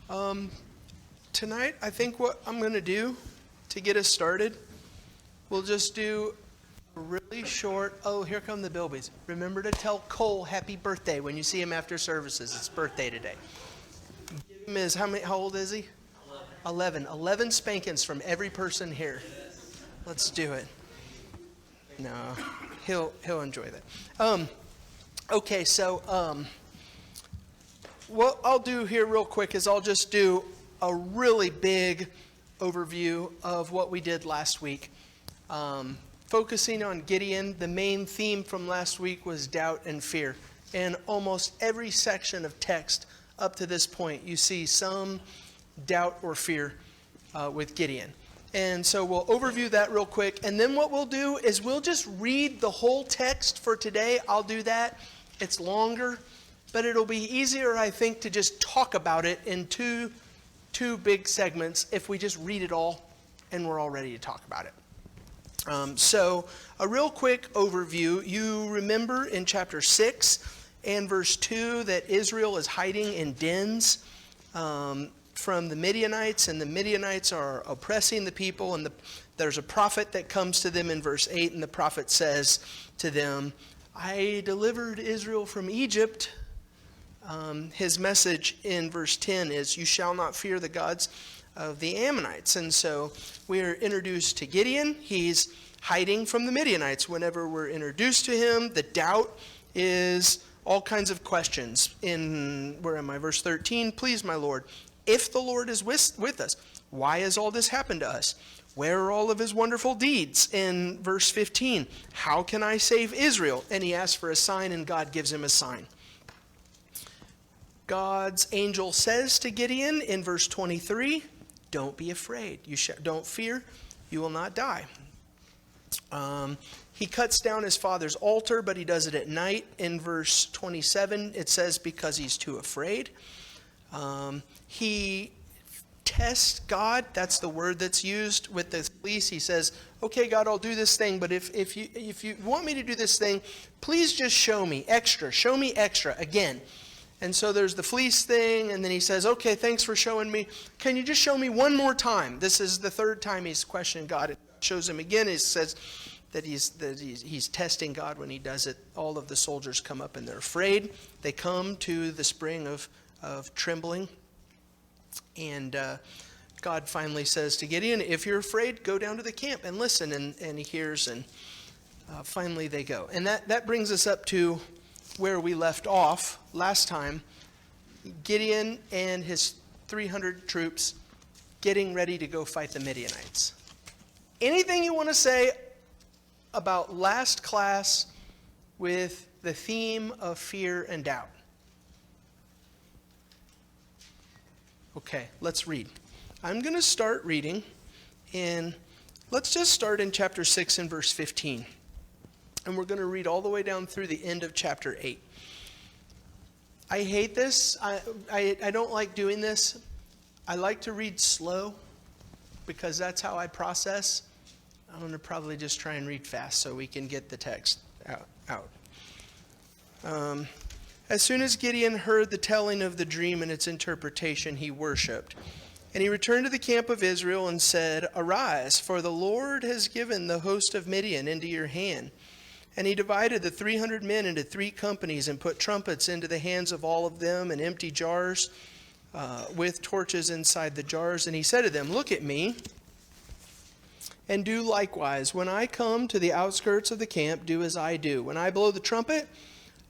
Tonight, I think what I'm going to do to get us started, we'll just do a really short, oh, here come the Bilbies. Remember to tell Cole happy birthday when you see him after services. It's birthday today. Give him his, how old is he? 11. 11 spankings from every person here. Let's do it. No, he'll enjoy that. Okay, so what I'll do here real quick is I'll just do a really big overview of what we did last week. Focusing on Gideon, the main theme from last week was doubt and fear. And almost every section of text up to this point, you see some doubt or fear with Gideon. And so we'll overview that real quick. And then what we'll do is we'll just read the whole text for today. I'll do that. It's longer, but it'll be easier, I think, to just talk about it in two big segments if we just read it all and we're all ready to talk about it. So a real quick overview. You remember in chapter 6 and verse 2 that Israel is hiding in dens from the Midianites, and the Midianites are oppressing the people, and there's a prophet that comes to them in verse 8, and the prophet says to them, I delivered Israel from Egypt. His message in verse 10 is, you shall not fear the gods of the Ammonites. And so we are introduced to Gideon. He's hiding from the Midianites. Whenever we're introduced to him, the doubt is all kinds of questions. Where am I? Verse 13, please, my Lord, if the Lord is with us, why has all this happened to us? Where are all of his wonderful deeds? In verse 15, how can I save Israel? And he asks for a sign, and God gives him a sign. God's angel says to Gideon in verse 23, don't be afraid. Don't fear. You will not die. He cuts down his father's altar, but he does it at night. In verse 27, it says because he's too afraid. He tests God. That's the word that's used with the fleece. He says, okay, God, I'll do this thing, but if you want me to do this thing, please just show me extra again. And so there's the fleece thing, and then he says, okay, thanks for showing me. Can you just show me one more time? This is the third time he's questioned God. It shows him again. He says that he's testing God when he does it. All of the soldiers come up, and they're afraid. They come to the spring of trembling. And God finally says to Gideon, if you're afraid, go down to the camp and listen. And he hears, and finally they go. And that brings us up to where we left off last time. Gideon and his 300 troops getting ready to go fight the Midianites. Anything you want to say about last class with the theme of fear and doubt? Okay, let's read. I'm going to start reading let's just start in chapter 6 and verse 15. And we're going to read all the way down through the end of chapter 8. I hate this. I don't like doing this. I like to read slow because that's how I process. I'm going to probably just try and read fast so we can get the text out. As soon as Gideon heard the telling of the dream and its interpretation, he worshipped. And he returned to the camp of Israel and said, arise, for the Lord has given the host of Midian into your hand. And he divided the 300 men into 3 companies and put trumpets into the hands of all of them and empty jars with torches inside the jars. And he said to them, look at me and do likewise. When I come to the outskirts of the camp, do as I do. When I blow the trumpet,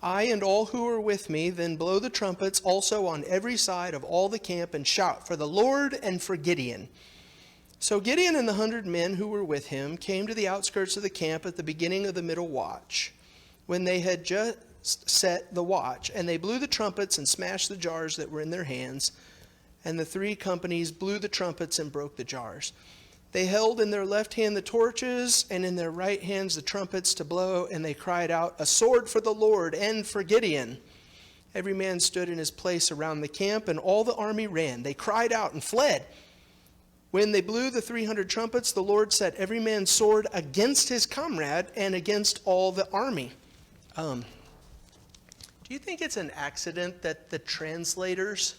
I and all who are with me, then blow the trumpets also on every side of all the camp and shout for the Lord and for Gideon. So Gideon and the 100 men who were with him came to the outskirts of the camp at the beginning of the middle watch, when they had just set the watch, and they blew the trumpets and smashed the jars that were in their hands, and the 3 companies blew the trumpets and broke the jars. They held in their left hand the torches, and in their right hands the trumpets to blow, and they cried out, a sword for the Lord and for Gideon. Every man stood in his place around the camp, and all the army ran. They cried out and fled. When they blew the 300 trumpets, the Lord set every man's sword against his comrade and against all the army. Do you think it's an accident that the translators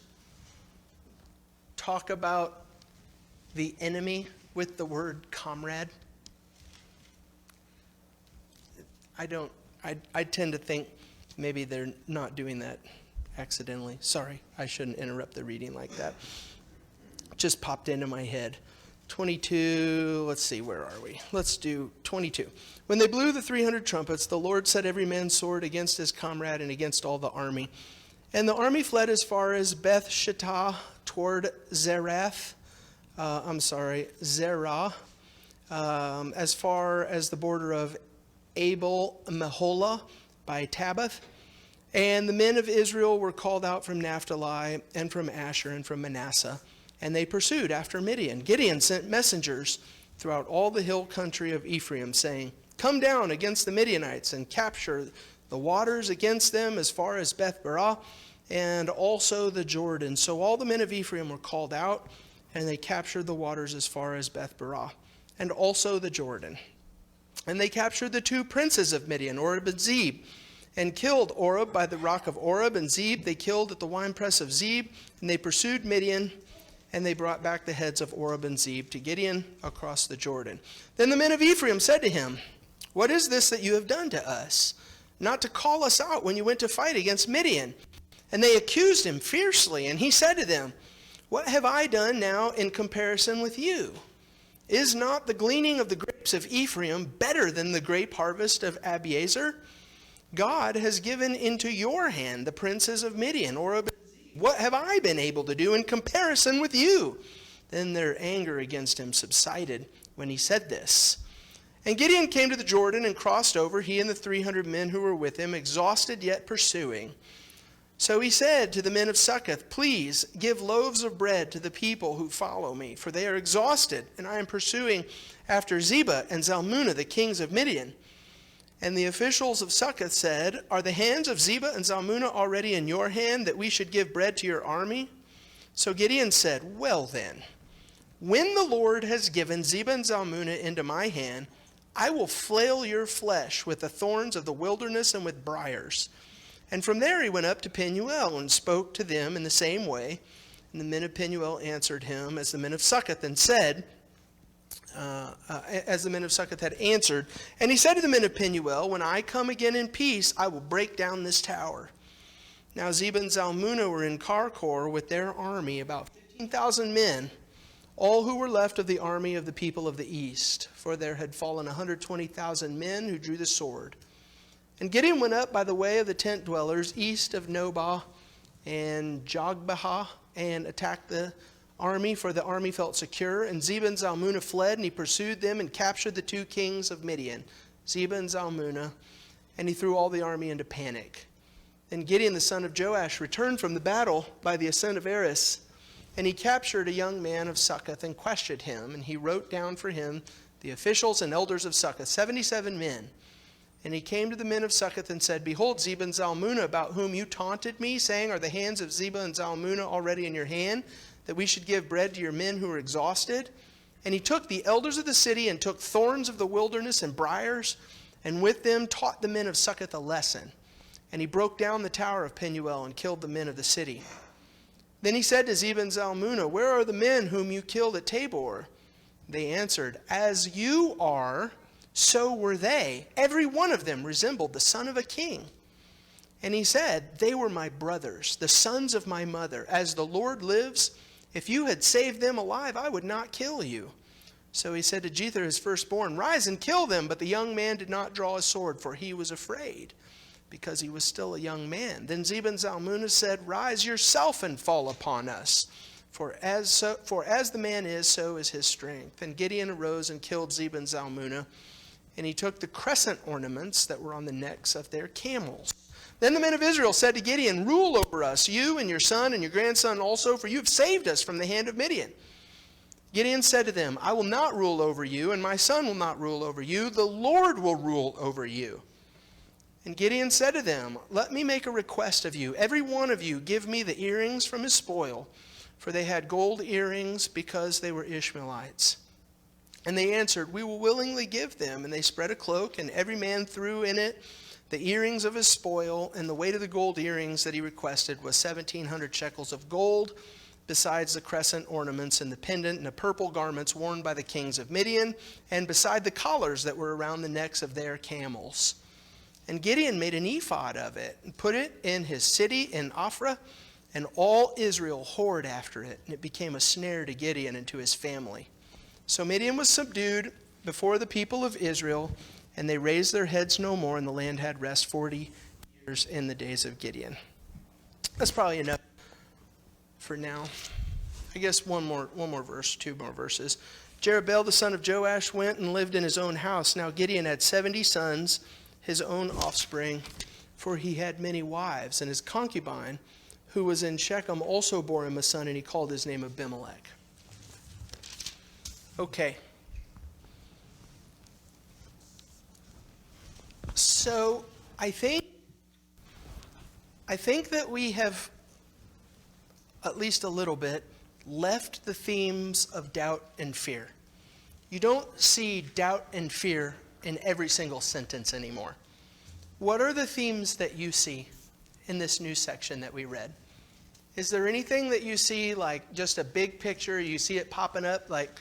talk about the enemy with the word comrade? I tend to think maybe they're not doing that accidentally. Sorry, I shouldn't interrupt the reading like that. Just popped into my head. 22, let's see, where are we? Let's do 22. When they blew the 300 trumpets, the Lord set every man's sword against his comrade and against all the army. And the army fled as far as Beth Shittah toward Zerah, as far as the border of Abel Meholah by Tabbath. And the men of Israel were called out from Naphtali and from Asher and from Manasseh, and they pursued after Midian. Gideon sent messengers throughout all the hill country of Ephraim, saying, "Come down against the Midianites and capture the waters against them as far as Beth Barah and also the Jordan." So all the men of Ephraim were called out, and they captured the waters as far as Beth Barah and also the Jordan. And they captured the two princes of Midian, Oreb and Zeb, and killed Oreb by the rock of Oreb, and Zeb they killed at the winepress of Zeb. And they pursued Midian, and they brought back the heads of Oreb and Zeb to Gideon across the Jordan. Then the men of Ephraim said to him, "What is this that you have done to us, not to call us out when you went to fight against Midian?" And they accused him fiercely, and he said to them, "What have I done now in comparison with you? Is not the gleaning of the grapes of Ephraim better than the grape harvest of Abiezer? God has given into your hand the princes of Midian, Oreb. What have I been able to do in comparison with you?" Then their anger against him subsided when he said this. And Gideon came to the Jordan and crossed over, he and the 300 men who were with him, exhausted yet pursuing. So he said to the men of Succoth, "Please give loaves of bread to the people who follow me, for they are exhausted, and I am pursuing after Zebah and Zalmunna, the kings of Midian." And the officials of Succoth said, "Are the hands of Zebah and Zalmunna already in your hand, that we should give bread to your army?" So Gideon said, "Well then, when the Lord has given Zebah and Zalmunna into my hand, I will flail your flesh with the thorns of the wilderness and with briars." And from there he went up to Penuel and spoke to them in the same way. And the men of Penuel answered him as the men of Succoth and said, as the men of Succoth had answered. And he said to the men of Penuel, "When I come again in peace, I will break down this tower." Now Zebah and Zalmunna were in Karkor with their army, about 15,000 men, all who were left of the army of the people of the east. For there had fallen 120,000 men who drew the sword. And Gideon went up by the way of the tent dwellers east of Nobah and Jogbehah and attacked the army, for the army felt secure. And Zebah and Zalmunna fled, and he pursued them and captured the two kings of Midian, Zebah and Zalmunna, and he threw all the army into panic. Then Gideon the son of Joash returned from the battle by the ascent of Eris, and he captured a young man of Succoth and questioned him, and he wrote down for him the officials and elders of Succoth, 77 men. And he came to the men of Succoth and said, "Behold, Zebah and Zalmunna, about whom you taunted me, saying, 'Are the hands of Zebah and Zalmunna already in your hand, that we should give bread to your men who are exhausted?' And he took the elders of the city and took thorns of the wilderness and briars, and with them taught the men of Succoth a lesson. And he broke down the tower of Penuel and killed the men of the city. Then he said to Zebah and Zalmunna, 'Where are the men whom you killed at Tabor?' They answered, 'As you are, so were they. Every one of them resembled the son of a king.' And he said, 'They were my brothers, the sons of my mother. As the Lord lives, if you had saved them alive, I would not kill you.' So he said to Jether, his firstborn, 'Rise and kill them.' But the young man did not draw his sword, for he was afraid, because he was still a young man. Then Zebah and Zalmunna said, 'Rise yourself and fall upon us. For as the man is, so is his strength.' And Gideon arose and killed Zebah and Zalmunna, and he took the crescent ornaments that were on the necks of their camels. Then the men of Israel said to Gideon, 'Rule over us, you and your son and your grandson also, for you have saved us from the hand of Midian.' Gideon said to them, 'I will not rule over you, and my son will not rule over you. The Lord will rule over you.' And Gideon said to them, 'Let me make a request of you. Every one of you give me the earrings from his spoil.' For they had gold earrings, because they were Ishmaelites. And they answered, 'We will willingly give them.' And they spread a cloak, and every man threw in it the earrings of his spoil. And the weight of the gold earrings that he requested was 1,700 shekels of gold. besides the crescent ornaments and the pendant and the purple garments worn by the kings of Midian, and beside the collars that were around the necks of their camels. And Gideon made an ephod of it and put it in his city in Ophrah, and all Israel whored after it, and it became a snare to Gideon and to his family. So Midian was subdued before the people of Israel, and they raised their heads no more, and the land had rest 40 years in the days of Gideon. That's probably enough for now. I guess one more verse, 2 more verses. Jerubbaal the son of Joash went and lived in his own house. Now Gideon had 70 sons, his own offspring, for he had many wives, and his concubine, who was in Shechem, also bore him a son, and he called his name Abimelech. Okay. So I think that we have, at least a little bit, left the themes of doubt and fear. You don't see doubt and fear in every single sentence anymore. What are the themes that you see in this new section that we read? Is there anything that you see, like just a big picture, you see it popping up, like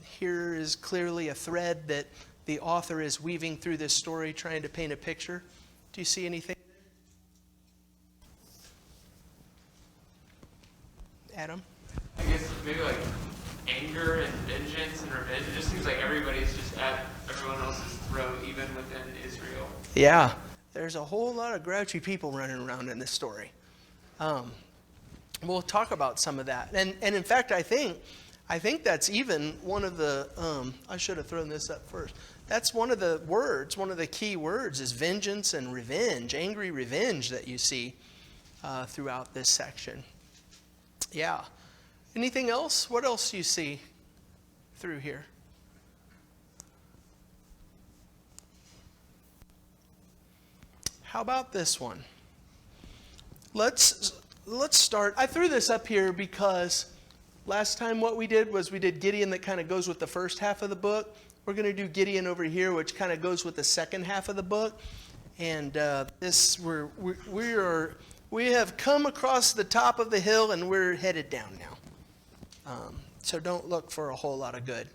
here is clearly a thread that the author is weaving through this story, trying to paint a picture? Do you see anything? Adam? I guess maybe like anger and vengeance and revenge. It just seems like everybody's just at everyone else's throat, even within Israel. Yeah. There's a whole lot of grouchy people running around in this story. We'll talk about some of that. And in fact, I think that's even one of the, I should have thrown this up first. That's one of the words, one of the key words is vengeance and revenge, angry revenge that you see throughout this section. Yeah. Anything else? What else do you see through here? How about this one? Let's start. I threw this up here because last time what we did was we did Gideon that kind of goes with the first half of the book. We're going to do Gideon over here, which kind of goes with the second half of the book. And we have come across the top of the hill and we're headed down now. So don't look for a whole lot of good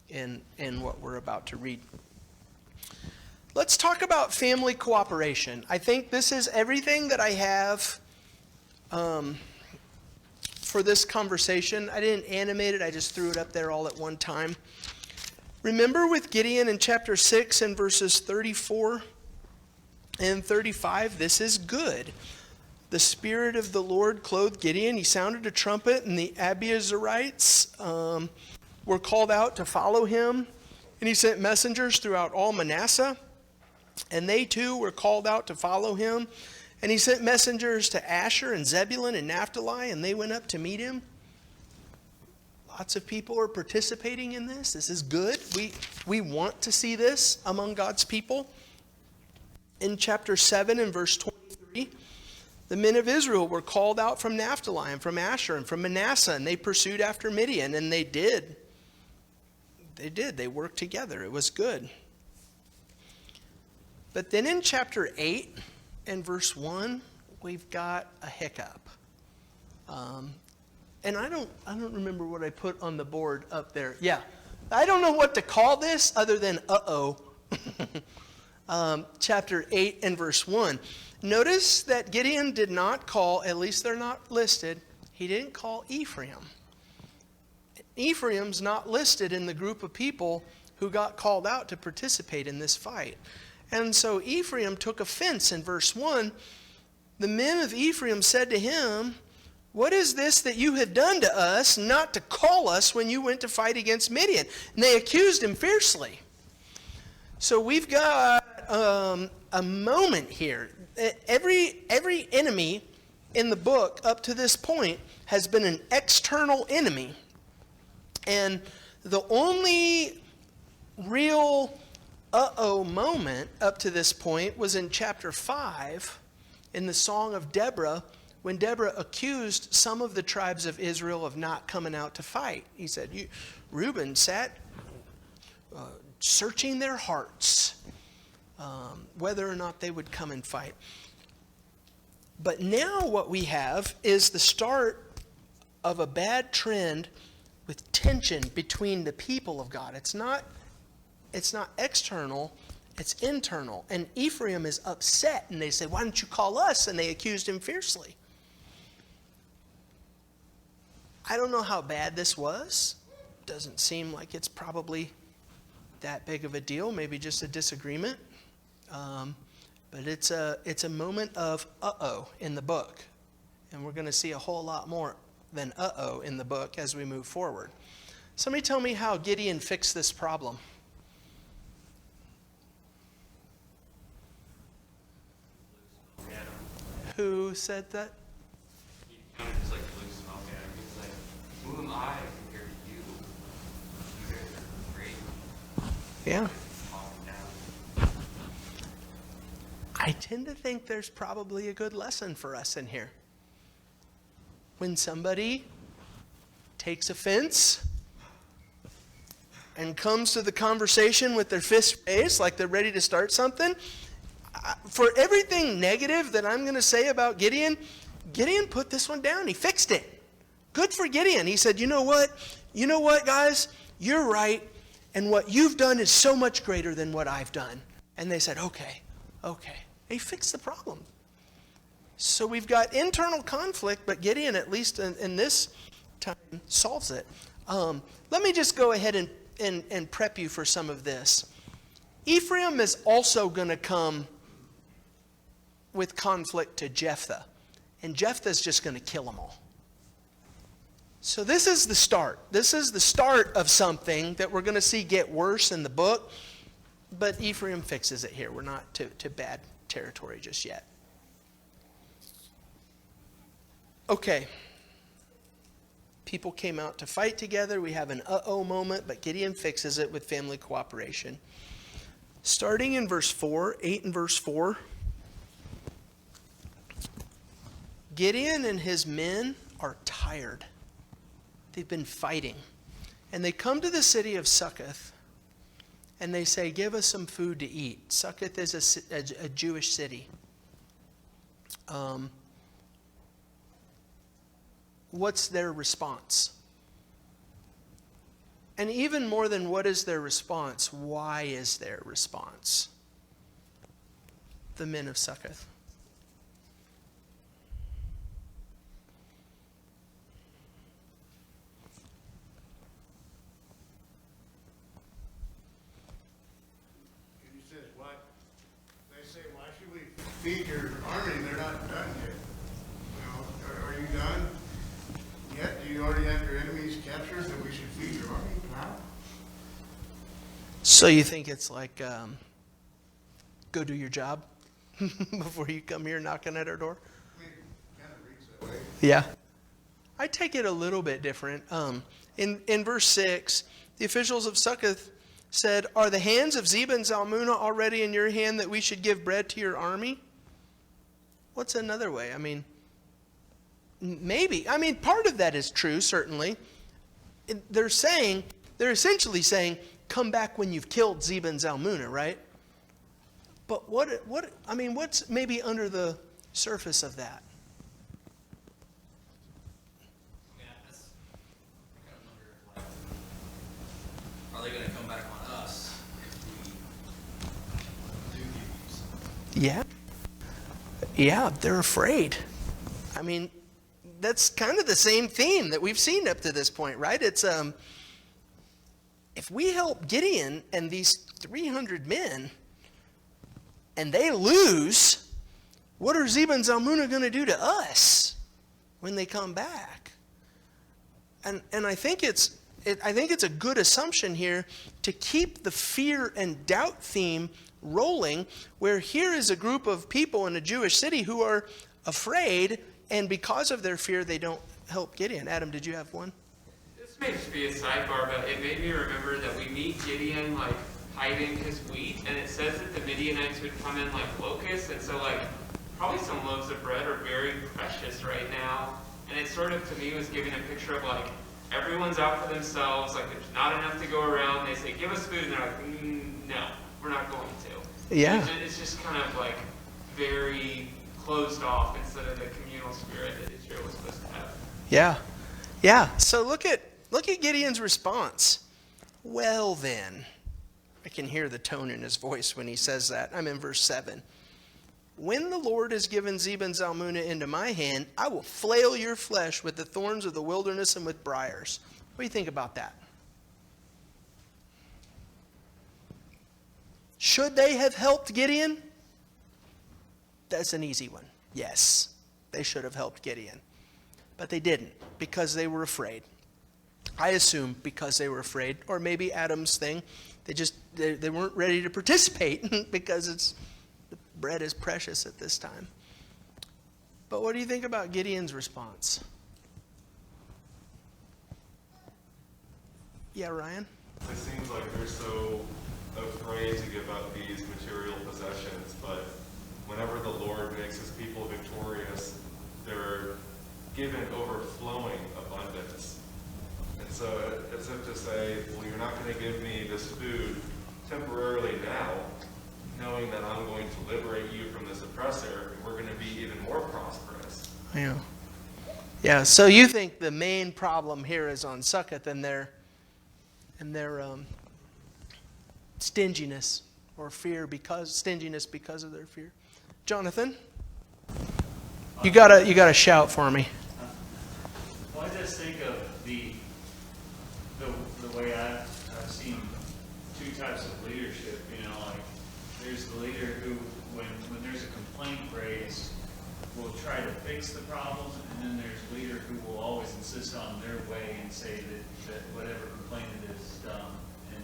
in what we're about to read. Let's talk about family cooperation. I think this is everything that I have for this conversation. I didn't animate it. I just threw it up there all at one time. Remember with Gideon in chapter 6 and verses 34 and 35, this is good. The Spirit of the Lord clothed Gideon. He sounded a trumpet, and the Abiezrites were called out to follow him. And he sent messengers throughout all Manasseh, and they too were called out to follow him. And he sent messengers to Asher and Zebulun and Naphtali, and they went up to meet him. Lots of people are participating in this. This is good. We want to see this among God's people. In chapter 7 and verse 23, the men of Israel were called out from Naphtali and from Asher and from Manasseh, and they pursued after Midian, and they did. They worked together. It was good. But then in chapter 8 and verse 1, we've got a hiccup. And I don't remember what I put on the board up there. Yeah. I don't know what to call this other than uh-oh. Chapter 8 and verse 1. Notice that Gideon did not call, at least they're not listed, he didn't call Ephraim. Ephraim's not listed in the group of people who got called out to participate in this fight. And so Ephraim took offense in verse 1. The men of Ephraim said to him, "What is this that you have done to us, not to call us when you went to fight against Midian?" And they accused him fiercely. So we've got a moment here. Every enemy in the book up to this point has been an external enemy. And the only real uh-oh moment up to this point was in chapter 5 in the Song of Deborah, when Deborah accused some of the tribes of Israel of not coming out to fight. He said, Reuben sat searching their hearts whether or not they would come and fight. But now what we have is the start of a bad trend with tension between the people of God. It's not external, it's internal. And Ephraim is upset, and they say, why don't you call us? And they accused him fiercely. I don't know how bad this was. Doesn't seem like it's probably that big of a deal, maybe just a disagreement. But it's a moment of uh-oh in the book. And we're going to see a whole lot more than uh-oh in the book as we move forward. Somebody tell me how Gideon fixed this problem. Who said that? He kind of just like blew smoke at him. He was like, who am I compared to you? You guys are great. Yeah. Calm down. I tend to think there's probably a good lesson for us in here. When somebody takes offense and comes to the conversation with their fist raised, like they're ready to start something, for everything negative that I'm going to say about Gideon, Gideon put this one down. He fixed it. Good for Gideon. He said, you know what? You know what, guys? You're right. And what you've done is so much greater than what I've done. And they said, okay. And he fixed the problem. So we've got internal conflict, but Gideon, at least in this time, solves it. Let me just go ahead and prep you for some of this. Ephraim is also going to come with conflict to Jephthah. And Jephthah's just going to kill them all. So this is the start. This is the start of something that we're going to see get worse in the book. But Ephraim fixes it here. We're not to bad territory just yet. Okay. People came out to fight together. We have an uh-oh moment, but Gideon fixes it with family cooperation. Starting in verse 4, 8 and verse 4. Gideon and his men are tired. They've been fighting. And they come to the city of Succoth, and they say, give us some food to eat. Succoth is a Jewish city. What's their response? And even more than what is their response, why is their response? The men of Succoth. He says, why? They say, why should we feed your army? They're not done yet. You know, are you done yet? Do you already have your enemies captured that we should feed your army now? So you think it's like, go do your job before you come here knocking at our door? I mean, it kind of reads that way. Yeah. I take it a little bit different. In verse 6, the officials of Succoth said, are the hands of Zebah and Zalmunna already in your hand that we should give bread to your army? What's another way? I mean, maybe. I mean, part of that is true, certainly. They're essentially saying, come back when you've killed Zebah and Zalmunna, right? But what's maybe under the surface of that? Yeah, I kind of wonder if, like, are they going to come back on us if we do give you something? Yeah. Yeah, they're afraid. I mean, that's kind of the same theme that we've seen up to this point, right? It's if we help Gideon and these 300 men and they lose, what are Zebah and Zalmunna going to do to us when they come back? And I think it's a good assumption here to keep the fear and doubt theme rolling, where here is a group of people in a Jewish city who are afraid, and because of their fear, they don't help Gideon. Adam, did you have one? This may just be a sidebar, but it made me remember that we meet Gideon like hiding his wheat, and it says that the Midianites would come in like locusts, and so like probably some loaves of bread are very precious right now. And it sort of to me was giving a picture of like everyone's out for themselves, like there's not enough to go around. They say, give us food, and they're like, no, we're not going to. Yeah. It's just kind of like very closed off instead of the communal spirit that Israel was supposed to have. Yeah. Yeah, so look at Gideon's response. Well then, I can hear the tone in his voice when he says that. I'm in verse 7. When the Lord has given Zebah and Zalmunna into my hand, I will flail your flesh with the thorns of the wilderness and with briars. What do you think about that? Should they have helped Gideon? That's an easy one. Yes, they should have helped Gideon. But they didn't, because they were afraid. I assume because they were afraid, or maybe Adam's thing. They weren't ready to participate because the bread is precious at this time. But what do you think about Gideon's response? Yeah, Ryan? It seems like they're so afraid to give up these material possessions, but whenever the Lord makes his people victorious, they're given overflowing abundance. And so, as if to say, well, you're not going to give me this food temporarily now, knowing that I'm going to liberate you from this oppressor, and we're going to be even more prosperous. Yeah. Yeah, so you think the main problem here is on Succoth and their stinginess or fear stinginess because of their fear. Jonathan, you gotta shout for me. Well, I just think of the way I've seen two types of leadership. Like there's the leader who, when there's a complaint raised, will try to fix the problem, and then there's a leader who will always insist on their way and say that whatever complaint it is dumb. And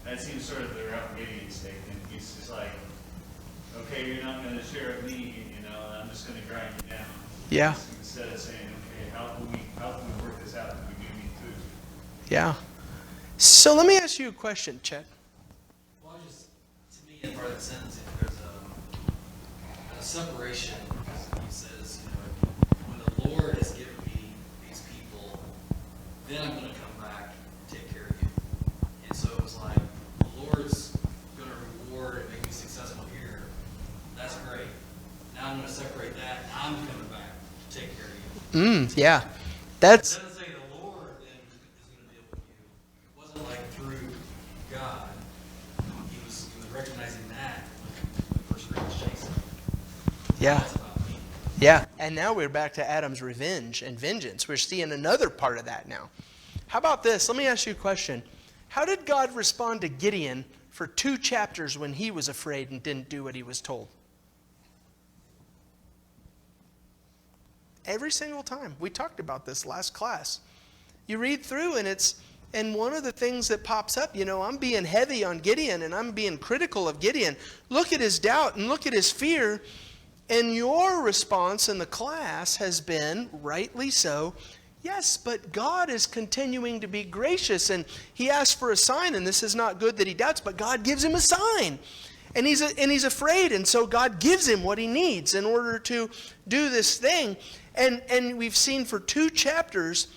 that seems sort of the route Gideon's taking. He's just like, okay, you're not going to share with me, I'm just going to grind you down. Yeah. Instead of saying, okay, how can we work this out? We do need food. Yeah. So let me ask you a question, Chet. Well, to me, in part of that sentence, there's a separation, because he says, when the Lord has given me these people, then I'm going to come back and take care of you. And so it's like, the Lord's going to reward and make me successful here. That's great. Now I'm going to separate that. I'm coming back to take care of you. Yeah. It That's doesn't say the Lord then is going to deal with you. It wasn't like through God. He was recognizing that when the first great chasing. yeah. That's about me. Yeah. And now we're back to Adam's revenge and vengeance. We're seeing another part of that now. How about this? Let me ask you a question. How did God respond to Gideon for 2 chapters when he was afraid and didn't do what he was told? Every single time. We talked about this last class. You read through and one of the things that pops up, I'm being heavy on Gideon and I'm being critical of Gideon. Look at his doubt and look at his fear. And your response in the class has been, rightly so, yes, but God is continuing to be gracious. And he asks for a sign, and this is not good that he doubts, but God gives him a sign. And he's afraid, and so God gives him what he needs in order to do this thing. And we've seen for 2 chapters,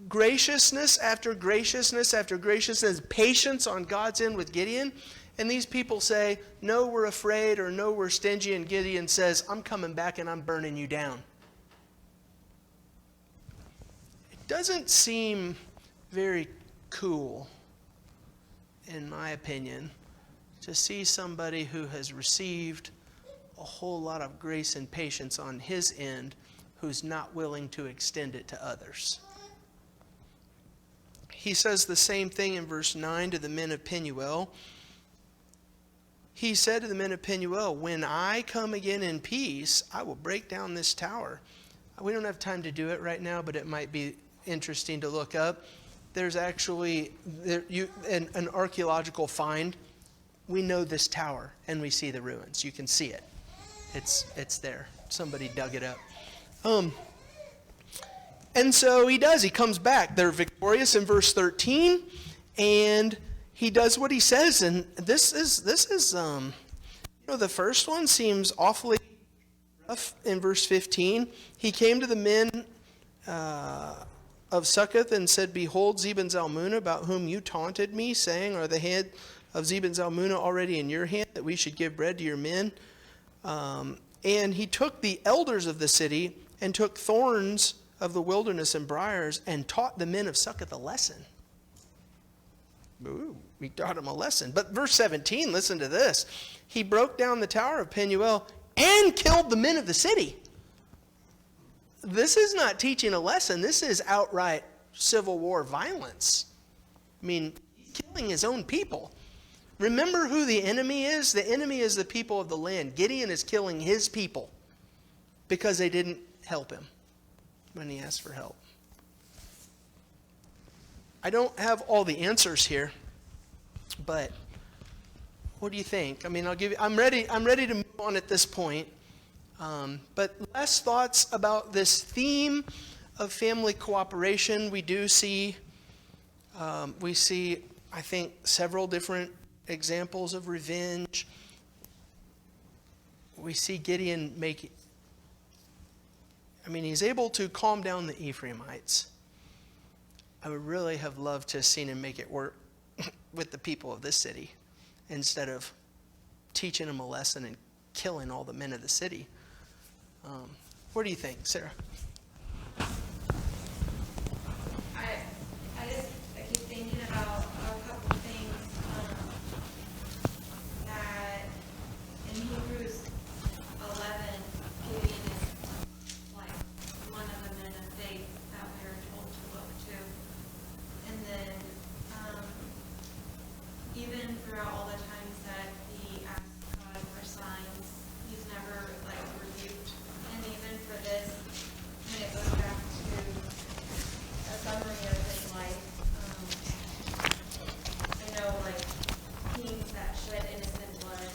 graciousness after graciousness after graciousness, patience on God's end with Gideon. And these people say, no, we're afraid, or no, we're stingy. And Gideon says, I'm coming back and I'm burning you down. It doesn't seem very cool, in my opinion, to see somebody who has received a whole lot of grace and patience on his end who's not willing to extend it to others. He says the same thing in verse 9 to the men of Penuel. He said to the men of Penuel, when I come again in peace, I will break down this tower. We don't have time to do it right now, but it might be interesting to look up. There's actually an archaeological find. We know this tower, and we see the ruins. You can see it. It's there. Somebody dug it up. And so he does. He comes back. They're victorious in verse 13, and he does what he says. And this is the first one seems awfully rough in verse 15. He came to the men of Succoth and said, behold, Zebah and Zalmunna, about whom you taunted me, saying, are the head of Zebah and Zalmunna already in your hand, that we should give bread to your men? And he took the elders of the city and took thorns of the wilderness and briars, and taught the men of Succoth a lesson. Ooh, he taught them a lesson. But verse 17, listen to this. He broke down the tower of Penuel and killed the men of the city. This is not teaching a lesson. This is outright civil war violence. I mean, he's killing his own people. Remember who the enemy is? The enemy is the people of the land. Gideon is killing his people because they didn't help him when he asked for help. I don't have all the answers here, but what do you think? I mean, I'm ready to move on at this point. But last thoughts about this theme of family cooperation. We see, I think, several different examples of revenge. We see Gideon he's able to calm down the Ephraimites. I would really have loved to have seen him make it work with the people of this city instead of teaching them a lesson and killing all the men of the city. What do you think, Sarah? I keep thinking about a couple things that in Hebrews 11, Gideon is like one of the men of faith that we are told to look to. And then even throughout all the times that he asked God for signs, he's never like rebuked. And even for this, when it goes back to a summary of his life, I know like kings that shed innocent blood,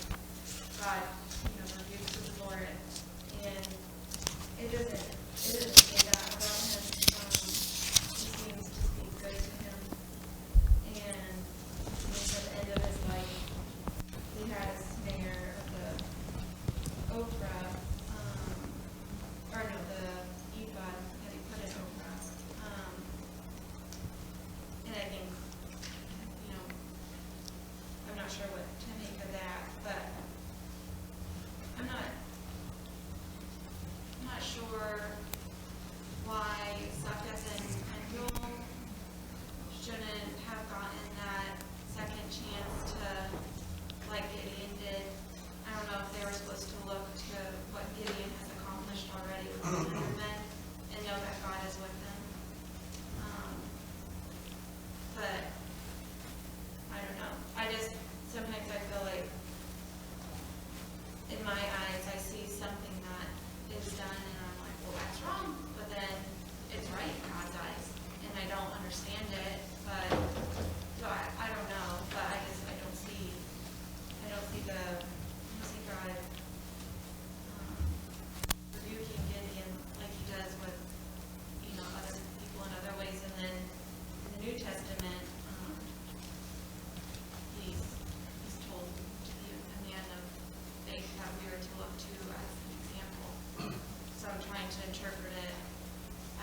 God, rebukes the Lord, and it doesn't say that about him. He seems to speak good to him, and at the end of his life, he had a snare of the Oprah, the ephod that he put in Oprah. And I think, I'm not sure what to make of that, but I'm not sure why Succoth and Pendle shouldn't have gotten that second chance to, like Gideon did. I don't know if they were supposed to look to what Gideon has accomplished already with the other men and know that God is with them. But I don't know. Sometimes I feel like in my eyes I see something that is done and I'm like, well, that's wrong. But then it's right in God's eyes. And I don't understand it. But so I don't know. But I don't see God rebuking Gideon like he does with other people in other ways. And then in the New Testament, he's told to be a man of faith that we are to look to as an example. So I'm trying to interpret it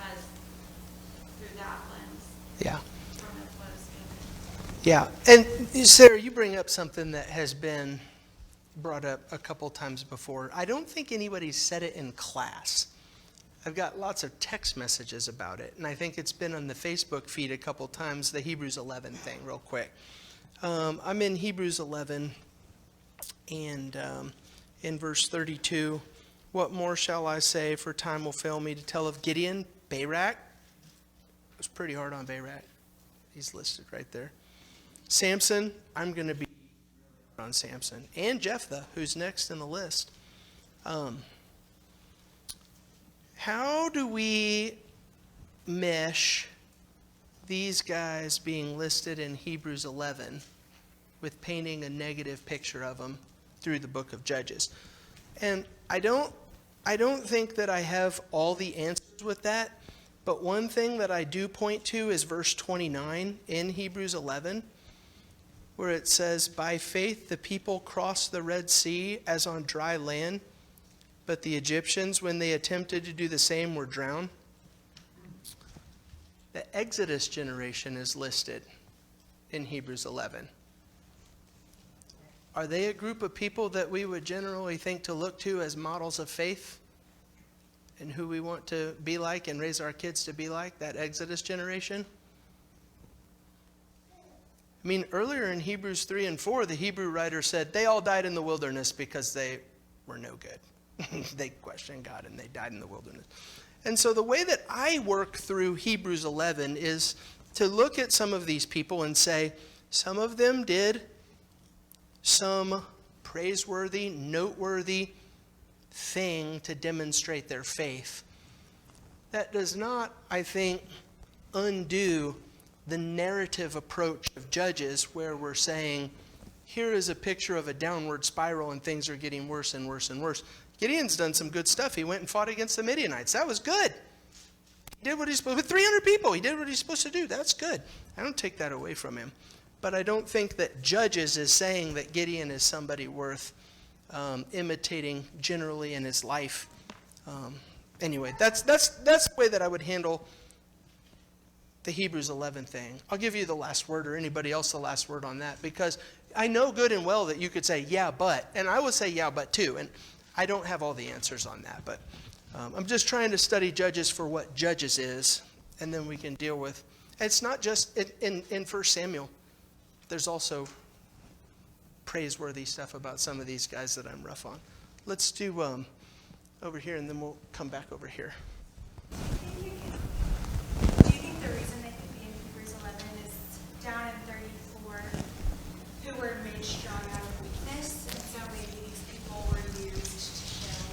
as through that lens. Yeah. From what is given. Yeah. And Sarah, you bring up something that has been brought up a couple times before. I don't think anybody's said it in class. I've got lots of text messages about it, and I think it's been on the Facebook feed a couple times, the Hebrews 11 thing, real quick. I'm in Hebrews 11, and in verse 32, what more shall I say, for time will fail me to tell of Gideon, Barak. It was pretty hard on Barak. He's listed right there. Samson, I'm going to be on Samson. And Jephthah, who's next in the list. How do we mesh these guys being listed in Hebrews 11 with painting a negative picture of them through the book of Judges? And I don't think that I have all the answers with that, but one thing that I do point to is verse 29 in Hebrews 11, where it says, by faith the people crossed the Red Sea as on dry land, but the Egyptians, when they attempted to do the same, were drowned. The Exodus generation is listed in Hebrews 11. Are they a group of people that we would generally think to look to as models of faith? and who we want to be like and raise our kids to be like, that Exodus generation. I mean, earlier in Hebrews 3 and 4, the Hebrew writer said they all died in the wilderness because they were no good. They questioned God and they died in the wilderness. And so the way that I work through Hebrews 11 is to look at some of these people and say, some of them did some praiseworthy, noteworthy thing to demonstrate their faith. That does not, I think, undo the narrative approach of Judges, where we're saying, here is a picture of a downward spiral and things are getting worse and worse and worse. Gideon's done some good stuff. He went and fought against the Midianites. That was good. He did what he's supposed to. With 300 people, he did what he's supposed to do. That's good. I don't take that away from him. But I don't think that Judges is saying that Gideon is somebody worth imitating generally in his life. Anyway, that's the way that I would handle the Hebrews 11 thing. I'll give you the last word, or anybody else the last word on that, because I know good and well that you could say, yeah, but, and I would say, yeah, but too, and I don't have all the answers on that, but I'm just trying to study Judges for what Judges is, and then we can deal with, it's not just in 1 Samuel. There's also praiseworthy stuff about some of these guys that I'm rough on. Let's do over here, and then we'll come back over here. Do you think the reason they could be in Hebrews 11 is down in 34, who were made strong out of weakness, and so maybe these people were used to show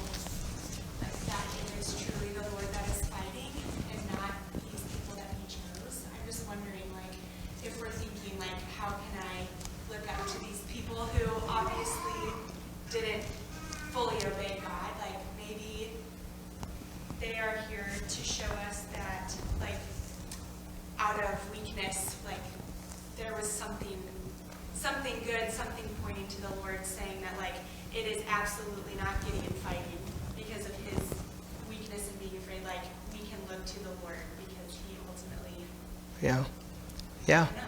like that it is truly the Lord that is fighting and not these people that he chose? I'm just wondering, like, if we're thinking, like, how can I look up to these people who obviously didn't fully obey God? Like, maybe they are here to show us that, like, out of weakness, like, there was something good, something pointing to the Lord, saying that, like, it is absolutely not Gideon fighting because of his weakness and being afraid. Like, we can look to the Lord because he ultimately, Yeah. no.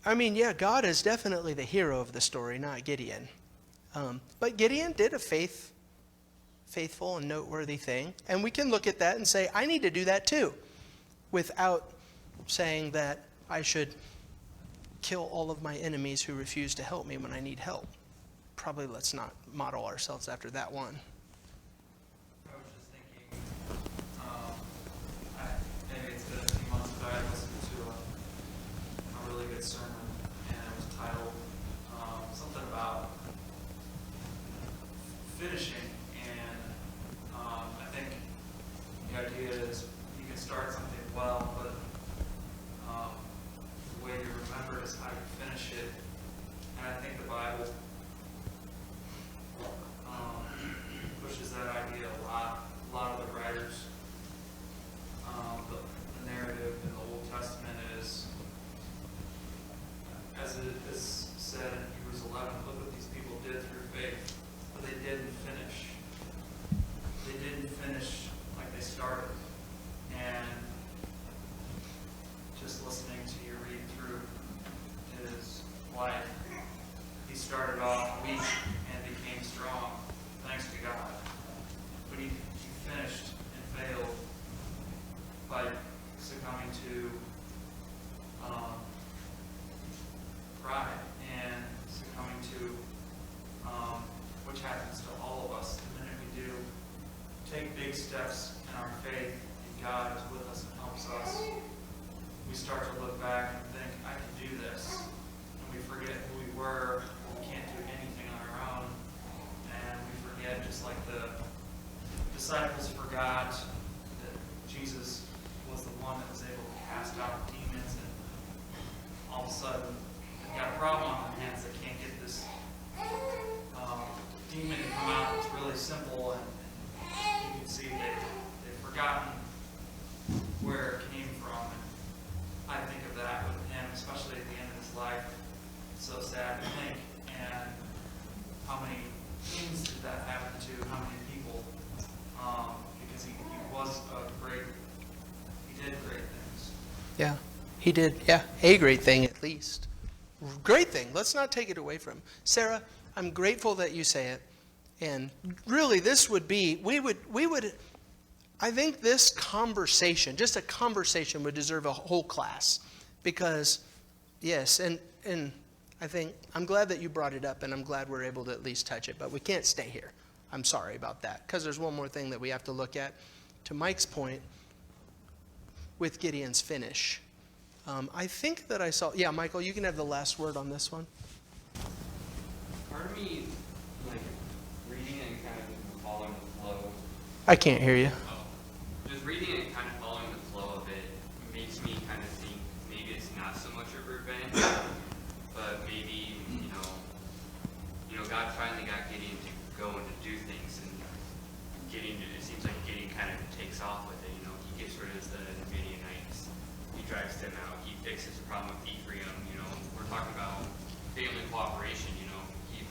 I mean, yeah, God is definitely the hero of the story, not Gideon. But Gideon did a faithful and noteworthy thing. And we can look at that and say, I need to do that too, without saying that I should kill all of my enemies who refuse to help me when I need help. Probably let's not model ourselves after that one. I was just thinking, maybe it's been a few months, but I listened to a really good sermon, and it was titled something about finishing. And I think the idea is you can start something well, but the way you remember it is how you finish it. And I think the Bible pushes that idea a lot. A lot of the writers, the narrative in the Old Testament is, as it is said in Hebrews 11, look what these people did through faith, but they didn't finish. They didn't finish like they started. And just listening to you read through his life, he started off weak and became strong, thanks to God. But he finished and failed by succumbing to pride and succumbing to which happens to all of us the minute we do take big steps in our faith and God is with us and helps us. We start to look back and think, I can do this. And we forget who we were. We can't do anything on our own. And we forget, just like the disciples forgot that Jesus was the one that was able to cast out demons, and all of a sudden they've got a problem on their hands. They can't get this demon to come out. It's really simple, and you can see they've forgotten where it came from. And I think of that with him, especially at the end of his life. It's so sad to think. And how many things did that happen to? How many people? Because he was he did great things. Yeah, he did. Yeah, a great thing at least. Great thing. Let's not take it away from him. Sarah, I'm grateful that you say it. And really, this would be, we would I think this conversation, just a conversation, would deserve a whole class. Because, yes, and I think, I'm glad that you brought it up, and I'm glad we're able to at least touch it. But we can't stay here. I'm sorry about that. Because there's one more thing that we have to look at. To Mike's point, with Gideon's finish. I think that I saw, yeah, Michael, you can have the last word on this one. Part of me, like, reading it and kind of following the flow. I can't hear you. Just reading it and kind of following the flow of it makes me kind of think maybe it's not so much of revenge, but maybe, you know, God finally got Gideon to go and to do things, and Gideon, it seems like Gideon kind of takes off with it. You know, he gets rid of the Midianites, he drives them out, he fixes the problem with Ephraim. You know, we're talking about family cooperation. You know, he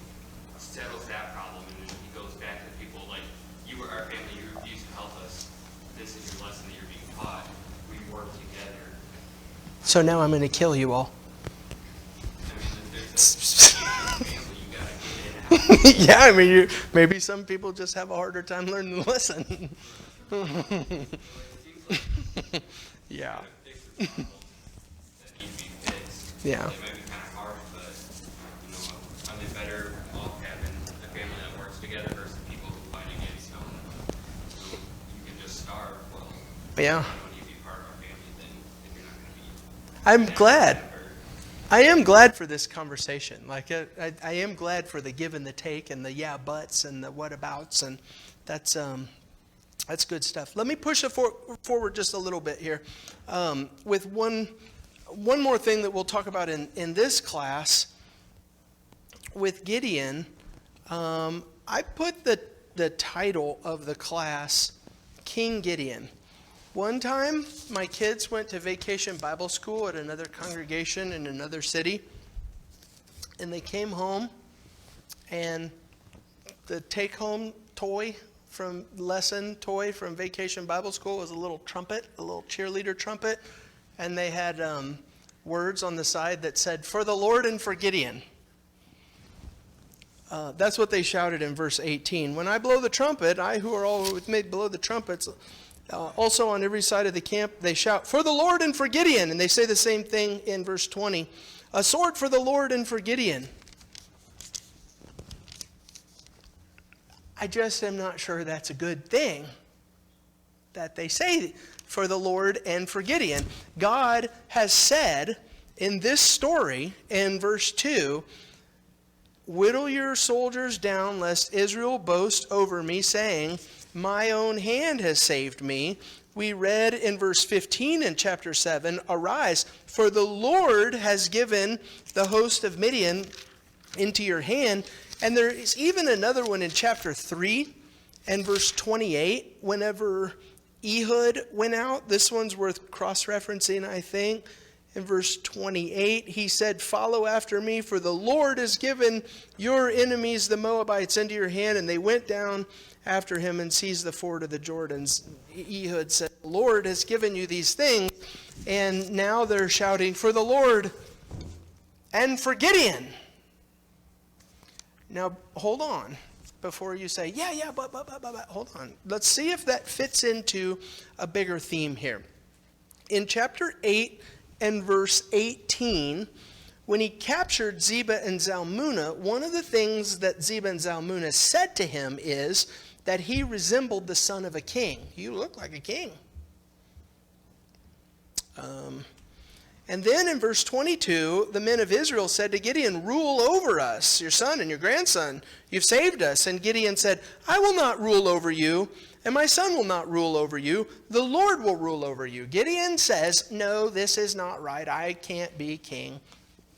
settles that problem, and then he goes back to people like, you were our family, you refused to help us. This is your lesson that you're being taught. We work together. So now I'm going to kill you all. I mean, if there's a family, you gotta get in. Yeah, I mean, maybe some people just have a harder time learning the lesson. So it seems like Yeah. fix the problem that needs to be fixed. Yeah. It might be kind of hard, but you know, are they better off having a family that works together versus people who fight against them? You know, you can just starve. Well, Yeah. you don't need to be part of our family then if you're not going to be. I'm glad. Or- I am glad for this conversation. Like, I am glad for the give and the take and the yeah buts and the what abouts, and that's good stuff. Let me push it forward just a little bit here with one more thing that we'll talk about in this class with Gideon. I put the title of the class King Gideon. One time, my kids went to vacation Bible school at another congregation in another city, and they came home, and the take-home toy from Vacation Bible School was a little trumpet, a little cheerleader trumpet, and they had words on the side that said, "For the Lord and for Gideon." That's what they shouted in verse 18. When I blow the trumpet, I who are all with me blow the trumpets. Also on every side of the camp, they shout, "For the Lord and for Gideon." And they say the same thing in verse 20. "A sword for the Lord and for Gideon." I just am not sure that's a good thing that they say for the Lord and for Gideon. God has said in this story, in verse 2, "Whittle your soldiers down, lest Israel boast over me, saying, my own hand has saved me." We read in verse 15 in chapter 7, "Arise, for the Lord has given the host of Midian into your hand." And there is even another one in chapter 3 and verse 28, whenever Ehud went out. This one's worth cross-referencing, I think. In verse 28, he said, "Follow after me, for the Lord has given your enemies, the Moabites, into your hand." And they went down after him and seized the ford of the Jordans. Ehud said, "The Lord has given you these things." And now they're shouting, "For the Lord and for Gideon." Now, hold on. Before you say, but, hold on. Let's see if that fits into a bigger theme here. In chapter 8 and verse 18, when he captured Zebah and Zalmunna, one of the things that Zebah and Zalmunna said to him is that he resembled the son of a king. "You look like a king." And then in verse 22, the men of Israel said to Gideon, "Rule over us, your son and your grandson. You've saved us." And Gideon said, "I will not rule over you, and my son will not rule over you. The Lord will rule over you." Gideon says, "No, this is not right. I can't be king."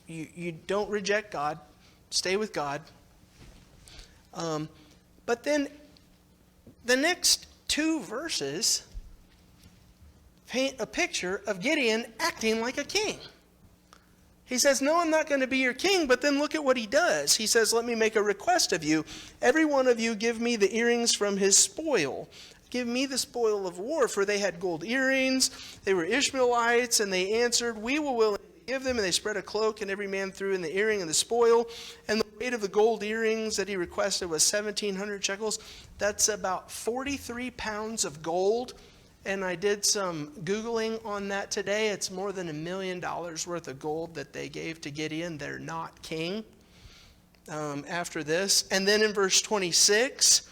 You don't reject God. Stay with God. But then the next two verses paint a picture of Gideon acting like a king. He says, "No, I'm not going to be your king," but then look at what he does. He says, "Let me make a request of you. Every one of you give me the earrings from his spoil. Give me the spoil of war," for they had gold earrings. They were Ishmaelites, and they answered, "We will willingly give them." And they spread a cloak, and every man threw in the earring and the spoil. And the weight of the gold earrings that he requested was 1,700 shekels. That's about 43 pounds of gold. And I did some Googling on that today. It's more than $1 million worth of gold that they gave to Gideon. They're not king after this. And then in verse 26,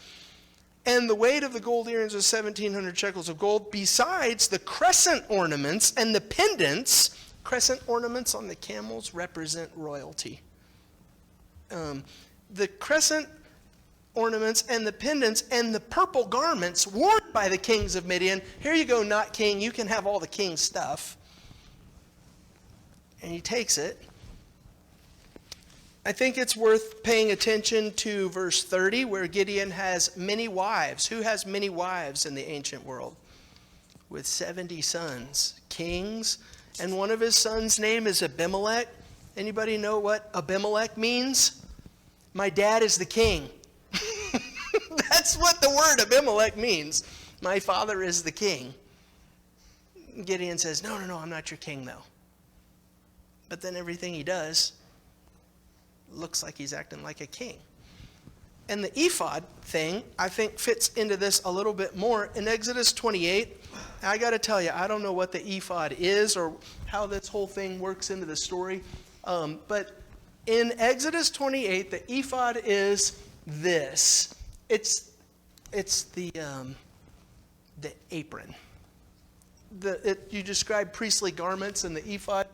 and the weight of the gold earrings was 1,700 shekels of gold, besides the crescent ornaments and the pendants. Crescent ornaments on the camels represent royalty. The crescent ornaments and the pendants and the purple garments worn by the kings of Midian. Here you go, not king. You can have all the king's stuff. And he takes it. I think it's worth paying attention to verse 30, where Gideon has many wives. Who has many wives in the ancient world? With 70 sons, kings, and one of his sons' name is Abimelech. Anybody know what Abimelech means? My dad is the king. That's what the word Abimelech means. My father is the king. Gideon says, no, I'm not your king, though. But then everything he does looks like he's acting like a king. And the ephod thing, I think, fits into this a little bit more. In Exodus 28, I got to tell you, I don't know what the ephod is or how this whole thing works into the story. But in Exodus 28, the ephod is this. It's the apron. You describe priestly garments, and the ephod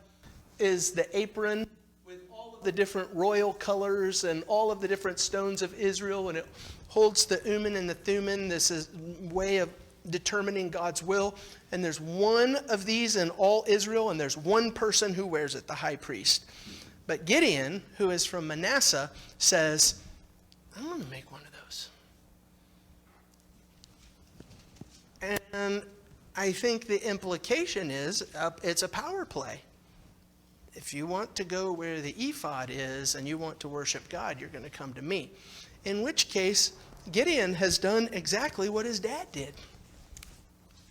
is the apron with all of the different royal colors and all of the different stones of Israel, and it holds the Urim and the Thummim. This is a way of determining God's will. And there's one of these in all Israel, and there's one person who wears it, the high priest. But Gideon, who is from Manasseh, says, I'm going to make one of those. And I think the implication is it's a power play. If you want to go where the ephod is and you want to worship God, you're going to come to me. In which case, Gideon has done exactly what his dad did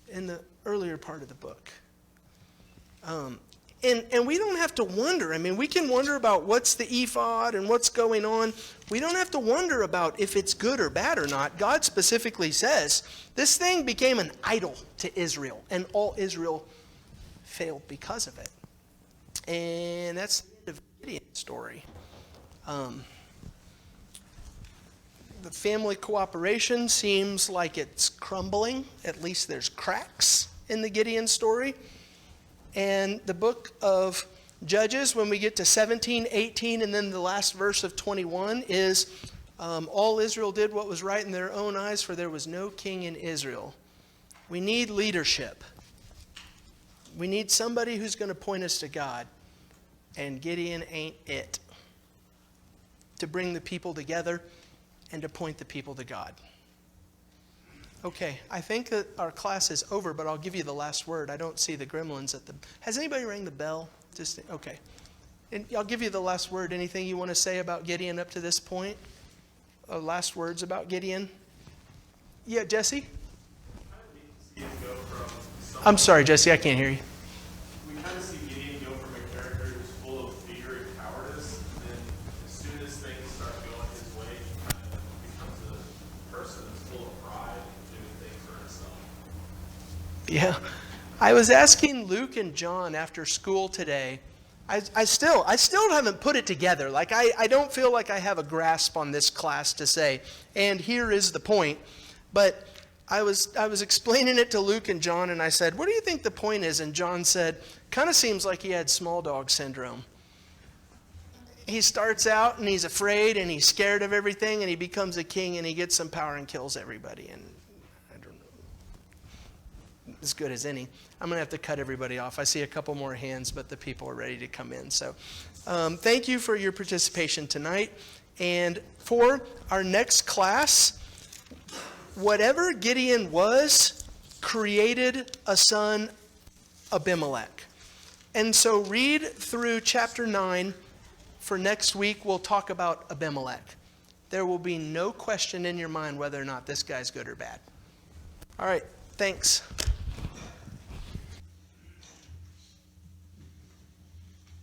in the earlier part of the book. And we don't have to wonder. I mean, we can wonder about what's the ephod and what's going on. We don't have to wonder about if it's good or bad or not. God specifically says this thing became an idol to Israel, and all Israel failed because of it. And that's the end of Gideon's story. The family cooperation seems like it's crumbling. At least there's cracks in the Gideon story. And the book of Judges, when we get to 17, 18, and then the last verse of 21 is, all Israel did what was right in their own eyes, for there was no king in Israel. We need leadership. We need somebody who's going to point us to God. And Gideon ain't it. To bring the people together and to point the people to God. Okay, I think that our class is over, but I'll give you the last word. I don't see the gremlins at the... Has anybody rang the bell? Okay. And I'll give you the last word. Anything you want to say about Gideon up to this point? Last words about Gideon? Yeah, Jesse? I'm sorry, Jesse, I can't hear you. We kind of see Gideon go from a character who's full of fear and cowardice, and then as soon as things start going his way, he kind of becomes a person that's full of pride and doing things for himself. Yeah. I was asking Luke and John after school today. I still haven't put it together. Like, I don't feel like I have a grasp on this class to say, and here is the point. But I was explaining it to Luke and John, and I said, what do you think the point is? And John said, kind of seems like he had small dog syndrome. He starts out, and he's afraid, and he's scared of everything, and he becomes a king, and he gets some power and kills everybody. And I don't know, as good as any. I'm going to have to cut everybody off. I see a couple more hands, but the people are ready to come in. So thank you for your participation tonight. And for our next class, whatever Gideon was, created a son, Abimelech. And so read through chapter 9. For next week, we'll talk about Abimelech. There will be no question in your mind whether or not this guy's good or bad. All right, thanks.